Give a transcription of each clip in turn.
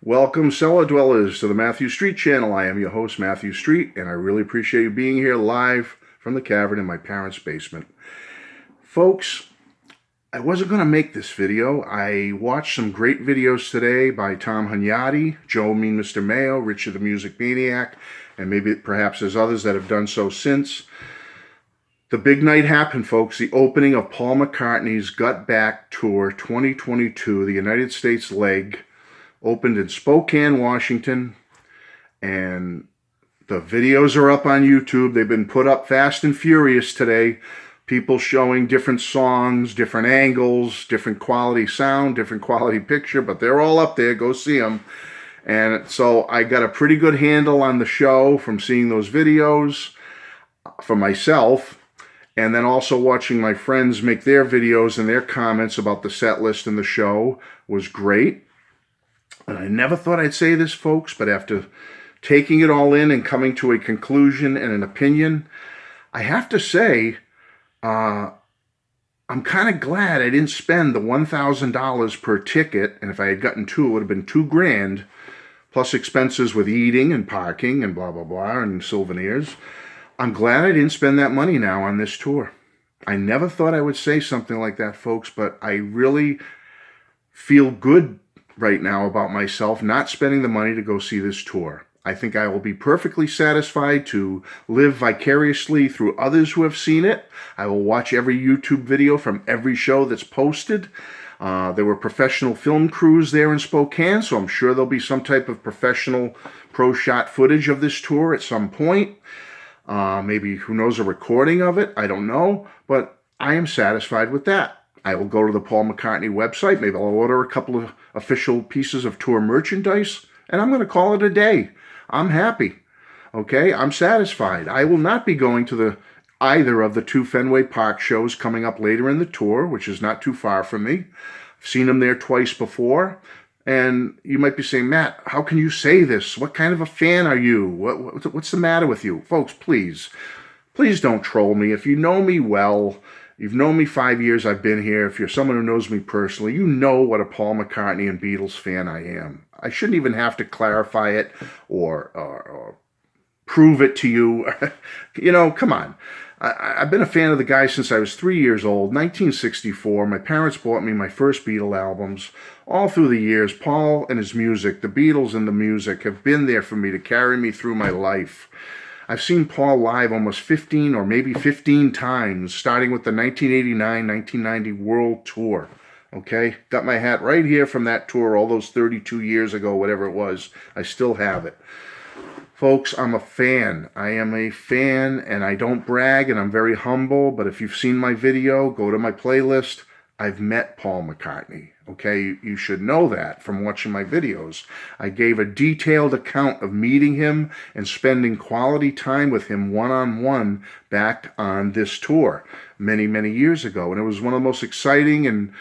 Welcome, cellar dwellers, to the Matthew Street channel. I am your host, Matthew Street, and I really appreciate you being here live from the cavern in my parents' basement. Folks, I wasn't going to make this video. I watched some great videos today by Tom Hunyadi, Joe Mean Mr. Mayo, Richard the Music Maniac, and maybe perhaps there's others that have done so since. The big night happened, folks. The opening of Paul McCartney's Got Back Tour 2022, the United States leg, opened in Spokane, Washington, and the videos are up on YouTube. They've been put up fast and furious today. People showing different songs, different angles, different quality sound, different quality picture, but they're all up there. Go see them. And so I got a pretty good handle on the show from seeing those videos for myself, and then also watching my friends make their videos and their comments about the set list and the show was great. And I never thought I'd say this, folks, but after taking it all in and coming to a conclusion and an opinion, I have to say, I'm kind of glad I didn't spend the $1,000 per ticket, and if I had gotten two, it would have been $2,000, plus expenses with eating and parking and blah, blah, blah, and souvenirs. I'm glad I didn't spend that money now on this tour. I never thought I would say something like that, folks, but I really feel good right now about myself not spending the money to go see this tour. I think I will be perfectly satisfied to live vicariously through others who have seen it. I will watch every YouTube video from every show that's posted. There were professional film crews there in Spokane, so I'm sure there'll be some type of professional pro shot footage of this tour at some point. Maybe, who knows, a recording of it. I don't know, but I am satisfied with that. I will go to the Paul McCartney website. Maybe I'll order a couple of official pieces of tour merchandise, and I'm going to call it a day. I'm happy. Okay, I'm satisfied. I will not be going to either of the two Fenway Park shows coming up later in the tour, which is not too far from me. I've seen them there twice before. And you might be saying, Matt, how can you say this? What kind of a fan are you? What's the matter with you? Folks, please don't troll me. If you know me well, you've known me 5 years I've been here. If you're someone who knows me personally, you know what a Paul McCartney and Beatles fan I am. I shouldn't even have to clarify it or prove it to you. You know, come on. I've been a fan of the guy since I was 3 years old, 1964. My parents bought me my first Beatle albums. All through the years, Paul and his music, the Beatles and the music, have been there for me to carry me through my life. I've seen Paul live almost 15 or maybe 15 times, starting with the 1989-1990 World Tour. Okay? Got my hat right here from that tour all those 32 years ago, whatever it was. I still have it. Folks, I'm a fan. I am a fan, and I don't brag, and I'm very humble, but if you've seen my video, go to my playlist. I've met Paul McCartney. Okay, you should know that from watching my videos. I gave a detailed account of meeting him and spending quality time with him one-on-one back on this tour many, many years ago. And it was one of the most exciting and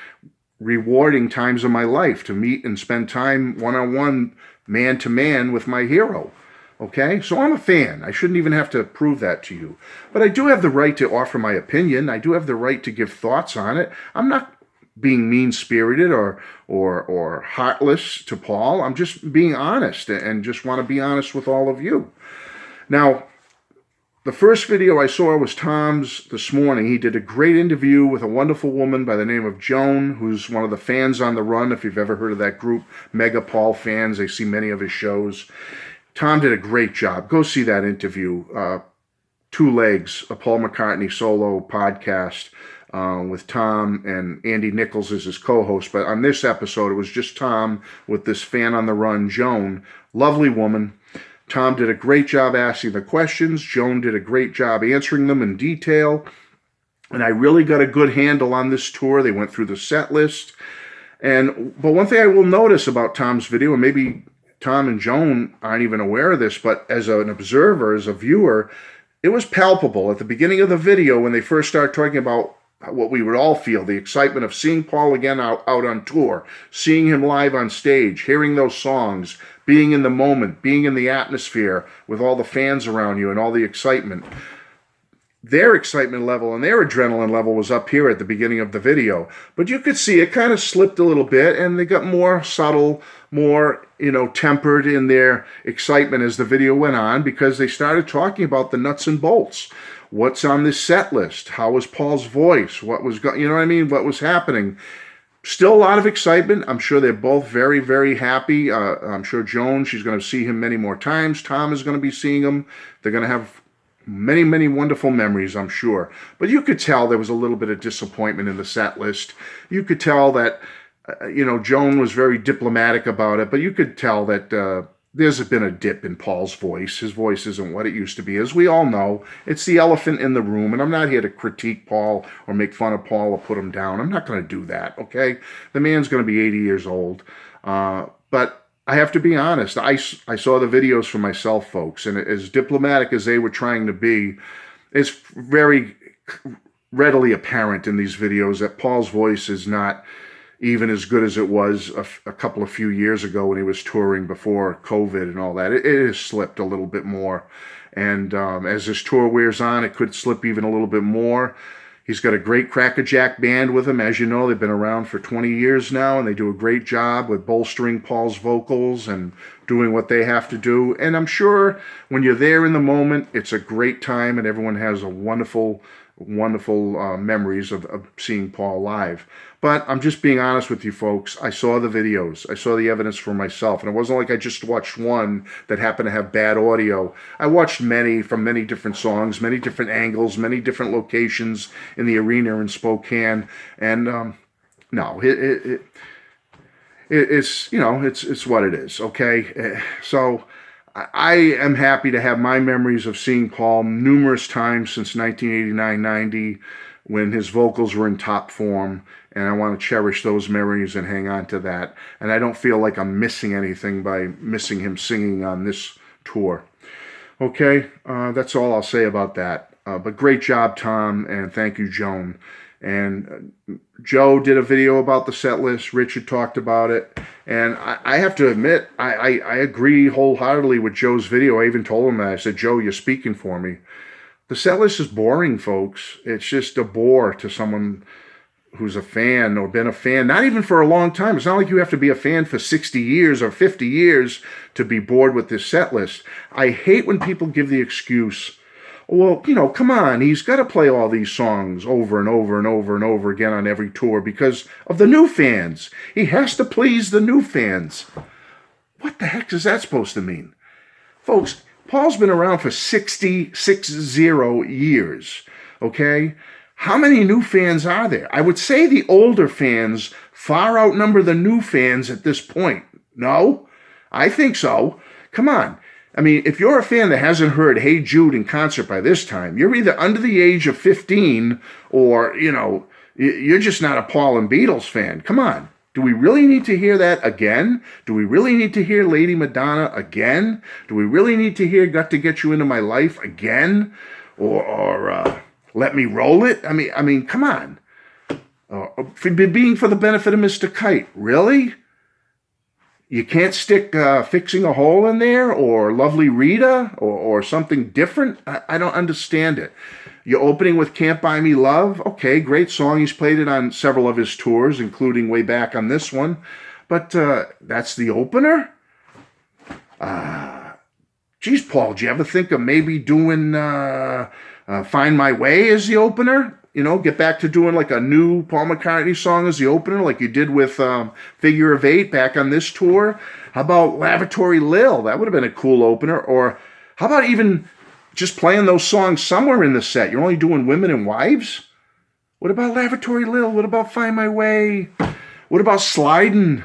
rewarding times of my life to meet and spend time one-on-one, man-to-man with my hero. Okay, so I'm a fan. I shouldn't even have to prove that to you. But I do have the right to offer my opinion. I do have the right to give thoughts on it. I'm not being mean-spirited or heartless to Paul. I'm just being honest and just want to be honest with all of you. Now, the first video I saw was Tom's this morning. He did a great interview with a wonderful woman by the name of Joan, who's one of the fans on the run. If you've ever heard of that group, Mega Paul fans, they see many of his shows. Tom did a great job. Go see that interview. Two Legs, a Paul McCartney solo podcast with Tom, and Andy Nichols is his co-host. But on this episode, it was just Tom with this fan on the run, Joan. Lovely woman. Tom did a great job asking the questions. Joan did a great job answering them in detail. And I really got a good handle on this tour. They went through the set list. But one thing I will notice about Tom's video, and maybe Tom and Joan aren't even aware of this, but as an observer, as a viewer, it was palpable at the beginning of the video when they first started talking about what we would all feel, the excitement of seeing Paul again out on tour, seeing him live on stage, hearing those songs, being in the moment, being in the atmosphere with all the fans around you and all the excitement. their excitement level and their adrenaline level was up here at the beginning of the video. But you could see it kind of slipped a little bit, and they got more subtle, more, tempered in their excitement as the video went on, because they started talking about the nuts and bolts. What's on this set list? How was Paul's voice? What was, what was happening? Still a lot of excitement. I'm sure they're both very, very happy. I'm sure Joan, she's going to see him many more times. Tom is going to be seeing him. They're going to have many, many wonderful memories, I'm sure. But you could tell there was a little bit of disappointment in the set list. You could tell that, Joan was very diplomatic about it, but you could tell that there's been a dip in Paul's voice. His voice isn't what it used to be. As we all know, it's the elephant in the room, and I'm not here to critique Paul or make fun of Paul or put him down. I'm not going to do that, okay? The man's going to be 80 years old. But I have to be honest. I saw the videos for myself, folks, and as diplomatic as they were trying to be, it's very readily apparent in these videos that Paul's voice is not even as good as it was a few years ago when he was touring before COVID and all that. It has slipped a little bit more. And as this tour wears on, it could slip even a little bit more. He's got a great crackerjack band with him. As you know, they've been around for 20 years now, and they do a great job with bolstering Paul's vocals and doing what they have to do. And I'm sure when you're there in the moment, it's a great time, and everyone has a wonderful memories of seeing Paul live. But I'm just being honest with you folks. I saw the videos. I saw the evidence for myself. And it wasn't like I just watched one that happened to have bad audio. I watched many from many different songs, many different angles, many different locations in the arena in Spokane. And no, it's what it is, okay? So I am happy to have my memories of seeing Paul numerous times since 1989-90 when his vocals were in top form, and I want to cherish those memories and hang on to that. And I don't feel like I'm missing anything by missing him singing on this tour. Okay, that's all I'll say about that. But great job, Tom, and thank you, Joan. And Joe did a video about the set list. Richard talked about it. And I have to admit, I agree wholeheartedly with Joe's video. I even told him that. I said, Joe, you're speaking for me. The set list is boring, folks. It's just a bore to someone who's a fan or been a fan, not even for a long time. It's not like you have to be a fan for 60 years or 50 years to be bored with this set list. I hate when people give the excuse, well, come on, he's got to play all these songs over and over and over and over again on every tour because of the new fans. He has to please the new fans. What the heck is that supposed to mean? Folks, Paul's been around for 60 years, okay? How many new fans are there? I would say the older fans far outnumber the new fans at this point. No? I think so. Come on. I mean, if you're a fan that hasn't heard Hey Jude in concert by this time, you're either under the age of 15 or, you're just not a Paul and Beatles fan. Come on. Do we really need to hear that again? Do we really need to hear Lady Madonna again? Do we really need to hear Got to Get You Into My Life again? Or Let Me Roll It? I mean, come on. Being for the benefit of Mr. Kite. Really? You can't stick Fixing a Hole in there or Lovely Rita or something different? I don't understand it. You're opening with Can't Buy Me Love. Okay, great song. He's played it on several of his tours, including way back on this one. But that's the opener? Geez, Paul, do you ever think of maybe doing Find My Way as the opener? Get back to doing like a new Paul McCartney song as the opener, like you did with Figure of Eight back on this tour. How about Lavatory Lil? That would have been a cool opener. Or how about even just playing those songs somewhere in the set? You're only doing Women and Wives? What about Lavatory Lil? What about Find My Way? What about Slidin'?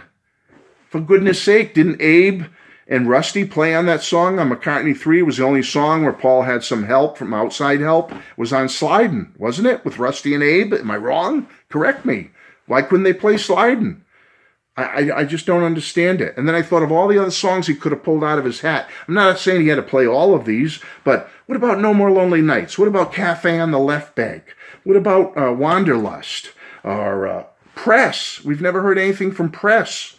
For goodness sake, didn't Abe and Rusty play on that song on McCartney 3? It was the only song where Paul had some help from outside help. It was on Slidin', wasn't it? With Rusty and Abe? Am I wrong? Correct me. Why couldn't they play Slidin'? I just don't understand it. And then I thought of all the other songs he could have pulled out of his hat. I'm not saying he had to play all of these, but what about No More Lonely Nights? What about Cafe on the Left Bank? What about Wanderlust? Or Press? We've never heard anything from Press.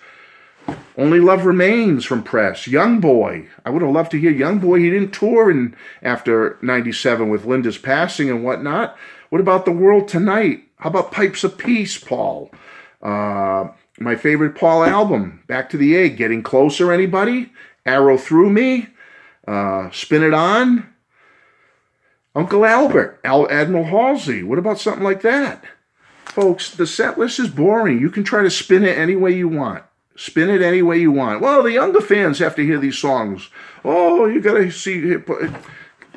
Only Love Remains from Press. Young Boy. I would have loved to hear Young Boy. He didn't tour after 97 with Linda's passing and whatnot. What about The World Tonight? How about Pipes of Peace, Paul? My favorite Paul album, Back to the Egg. Getting Closer, anybody? Arrow Through Me? Spin It On? Uncle Albert, Admiral Halsey. What about something like that? Folks, the set list is boring. You can try to spin it any way you want. Spin it any way you want. Well, the younger fans have to hear these songs. Oh, you got to see...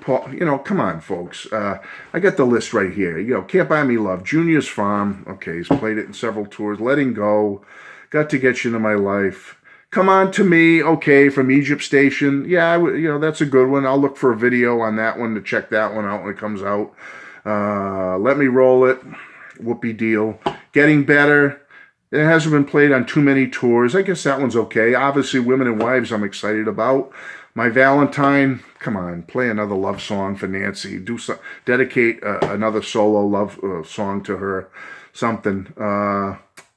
Paul, come on, folks. I got the list right here. Can't Buy Me Love, Junior's Farm. Okay, he's played it in several tours. Letting Go, Got to Get You Into My Life. Come On to Me, okay, from Egypt Station. Yeah, that's a good one. I'll look for a video on that one to check that one out when it comes out. Let Me Roll It, Whoopee Deal. Getting Better. It hasn't been played on too many tours. I guess that one's okay. Obviously, Women and Wives I'm excited about. My Valentine, come on, play another love song for Nancy. Dedicate another solo love song to her. Something.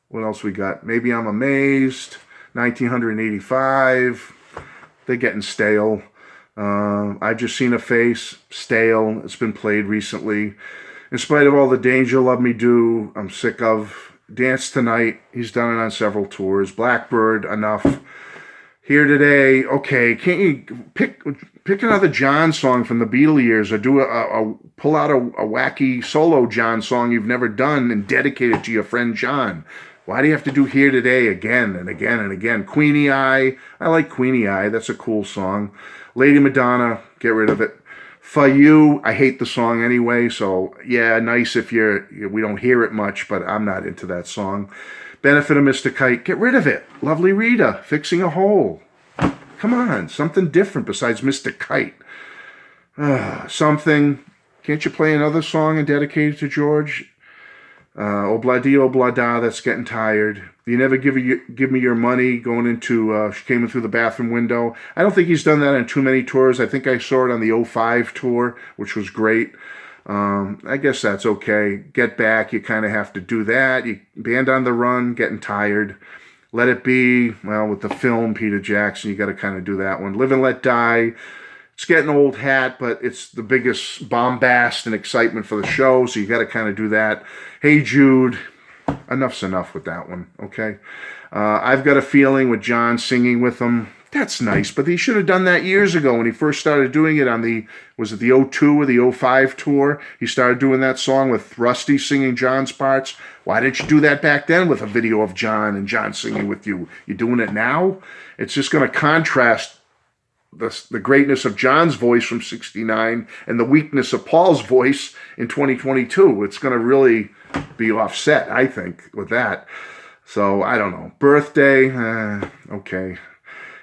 What else we got? Maybe I'm Amazed. 1985. They're getting stale. I've Just Seen a Face. Stale. It's been played recently. In Spite of All the Danger, Love Me Do. I'm sick of. Dance Tonight. He's done it on several tours. Blackbird. Enough. Here Today, okay, can't you pick another John song from the Beatle years, or pull out a wacky solo John song you've never done and dedicate it to your friend John? Why do you have to do Here Today again and again and again? Queenie Eye, I like Queenie Eye, that's a cool song. Lady Madonna, get rid of it. For You, I hate the song anyway, so yeah, nice if we don't hear it much, but I'm not into that song. Benefit of Mr. Kite, get rid of it. Lovely Rita, Fixing a Hole. Come on, something different besides Mr. Kite. Something. Can't you play another song and dedicate it to George? Obladi Oblada, that's getting tired. You Never Give Me Your Money, going into She Came In Through the Bathroom Window. I don't think he's done that on too many tours. I think I saw it on the 05 tour, which was great. I guess that's okay. Get Back, you kind of have to do that. Band on the Run, getting tired. Let It Be, well, with the film, Peter Jackson, you got to kind of do that one. Live and Let Die, it's getting old hat, but it's the biggest bombast and excitement for the show, so you got to kind of do that. Hey Jude, enough's enough with that one, okay? I've Got a Feeling with John singing with him. That's nice, but he should have done that years ago when he first started doing it on was it the 02 or the 05 tour? He started doing that song with Rusty singing John's parts. Why didn't you do that back then with a video of John and John singing with you? You're doing it now? It's just going to contrast the greatness of John's voice from 69 and the weakness of Paul's voice in 2022. It's going to really be offset, I think, with that. So, I don't know. Birthday, okay.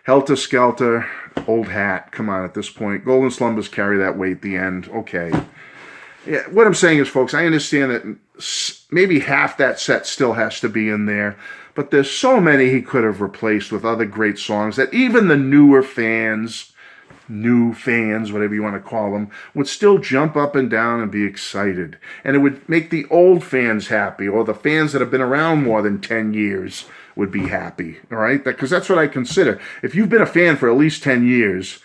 Helter Skelter, old hat. Come on, at this point. Golden Slumbers carry that weight at the end. Okay. Yeah, what I'm saying is, folks, I understand that maybe half that set still has to be in there, but there's so many he could have replaced with other great songs that even the new fans, whatever you want to call them, would still jump up and down and be excited. And it would make the old fans happy, or the fans that have been around more than 10 years would be happy, all right? Because that's what I consider. If you've been a fan for at least 10 years,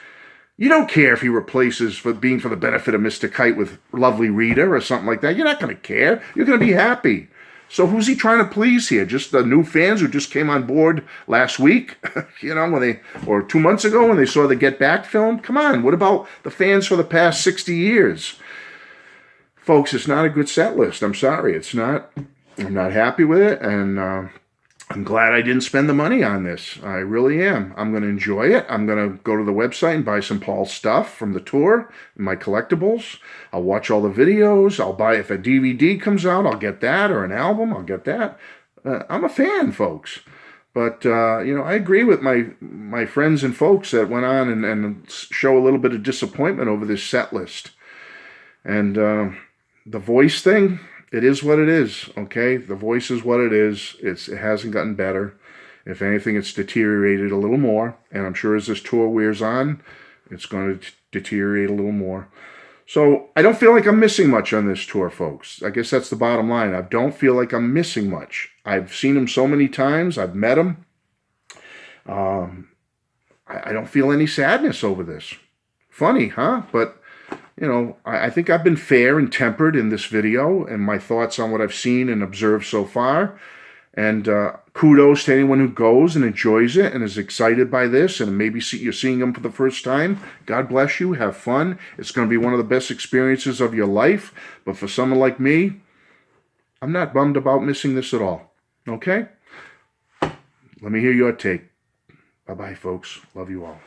you don't care if he replaces for the benefit of Mr. Kite with Lovely Rita or something like that. You're not going to care. You're going to be happy. So who's he trying to please here? Just the new fans who just came on board last week, or 2 months ago when they saw the Get Back film? Come on, what about the fans for the past 60 years? Folks, it's not a good set list. I'm sorry, it's not. I'm not happy with it, and I'm glad I didn't spend the money on this. I really am. I'm going to enjoy it. I'm going to go to the website and buy some Paul stuff from the tour, my collectibles. I'll watch all the videos. I'll buy, if a DVD comes out, I'll get that, or an album, I'll get that. I'm a fan, folks. But, I agree with my friends and folks that went on and show a little bit of disappointment over this set list. And the voice thing, it is what it is, okay? The voice is what it is. It hasn't gotten better. If anything, it's deteriorated a little more. And I'm sure as this tour wears on, it's going to deteriorate a little more. So I don't feel like I'm missing much on this tour, folks. I guess that's the bottom line. I don't feel like I'm missing much. I've seen him so many times. I've met him. I don't feel any sadness over this. Funny, huh? But, you know, I think I've been fair and tempered in this video and my thoughts on what I've seen and observed so far. And kudos to anyone who goes and enjoys it and is excited by this, and maybe you're seeing them for the first time. God bless you. Have fun. It's going to be one of the best experiences of your life. But for someone like me, I'm not bummed about missing this at all. Okay? Let me hear your take. Bye-bye, folks. Love you all.